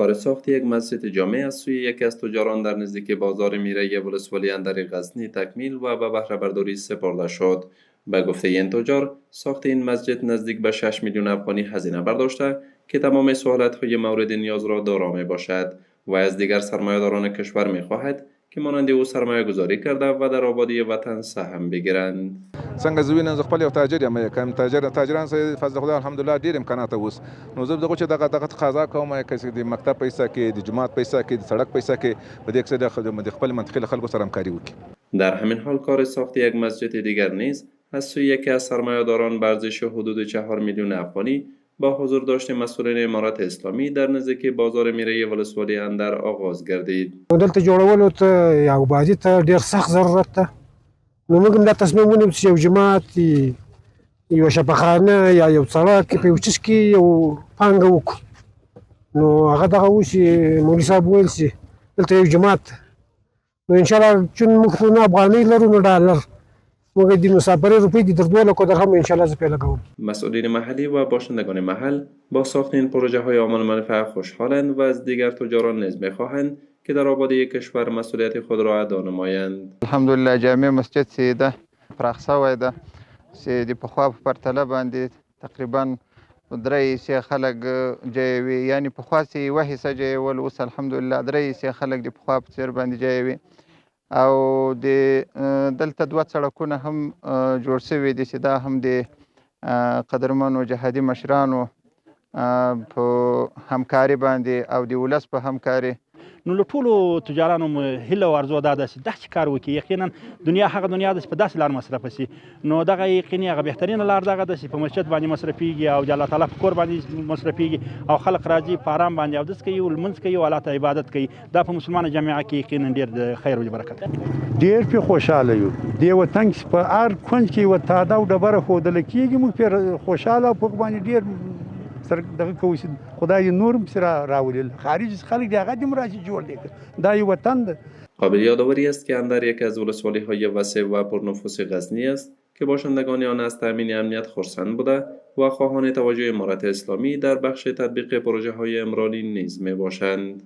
کار ساخت یک مسجد جامع از سوی یکی از تجاران در نزدیکی بازار میره ولسوالی اندر غزنی تکمیل و به بهره برداری سپرده شد. به گفته این تجار، ساخت این مسجد نزدیک به 6 میلیون افغانی هزینه برداشته که تمام سهولت‌های مورد نیاز را دارا می باشد و از دیگر سرمایه‌داران کشور می خواهد که مانند او سرمایه گذاری کرده و در آبادی وطن سهم بگیرند. څنګه زه وینم زه خپل یو تاجر یم کوم تاجران سره فضل خدای الحمدلله ډیر امکانات اوس نو زه دغه چې دغه تقاضا کوم چې د مکتب پیسې کې د جماعت پیسې کې د سړک پیسې کې په دې کې د خپل منطقې خلکو سره همکاري وکړي. در همین حال کار ساخت یک مسجد دیگر نیز از سوی یکی از سرمایه‌داران به ارزش حدود 4 میلیون افغانی با حضور داشت مسئولین امارت اسلامی در نزدیکی بازار میره ولسوالی اندر آغاز گردید. دلته جوړولو ته یا آبادي ته ډیر سخت ضرورت ده. نو موږ هم دا تصمیم ونیو چې یو جماعت یو شفاخانه یا یو سړک په یو چیز کې یو پانګه وکړو. نو هغه دغه و چې مولوي صاحب ویل چې دلته یو جماعت نو انشاءالله چون موږ نه افغانۍ لرو نه ډالر موږ د مسافرۍ روپۍ دي در 2 لکو درهم انشاءالله زه پې لګوم. مسئولین محلی و باشندگان محل با ساخت این پروژه های عامل منفعه خوشحالند و از دیگر تجاران نیز می‌خواهند که در آبادی کشور مسئولیت خود را ادا نمایند. الحمدلله جامع مسجد چې ده پراخ شوی ده چې د پخوا په پرتله باندې تقریبا 3 حصې خلک جایوي، یعنې پخوا چې 1 حصه جایول اوس الحمدلله 3 حصې خلک د پخوا په څېر باندې جایوي او د دلته 2 سړکونه هم جوړ شوي دي چې دا هم د قدرمنو جهادي مشرانو په همکاري باندې او د ولس په همکاري. نو له ټولو تجارانو هیله او ارزو دا ده چې داسې کار وکړي. یقینا دنیا هغه دنیا ده چې په داسې لار مصرفه شي، نو دغه یقیني هغه بهترینه لار دغه ده چې په مسجد باندې مصرفیږي او د الله تعالی په کور باندې مصرفیږي او خلک راځي په ارام باندې اودس کوي او لمونځ کوي او الله ته عبادت کوي. دا په مسلمانه جامعه کې یقینا ډېر د خیر او برکت ډېر پې خوشحاله یو. دې وطن کې په هر کونج کې یوه تاده او ډبره ښودله کېږي، موږ پرې خوشحاله او په باندې ډېر دغه کوي چې خدای نور هم سره راولي. خارج خلک دی هغه دې راشي جوړ دی. دا یو وطن ده. قابل یادآوری است که اندر یکی از ولسوالی‌های وسیع و پرنفوذ غزنی است که باشندگان آن از تامین امنیت خرسند بوده و خواهان توجه امارت اسلامی در بخش تطبیق پروژه‌های عمرانی نیز میباشند.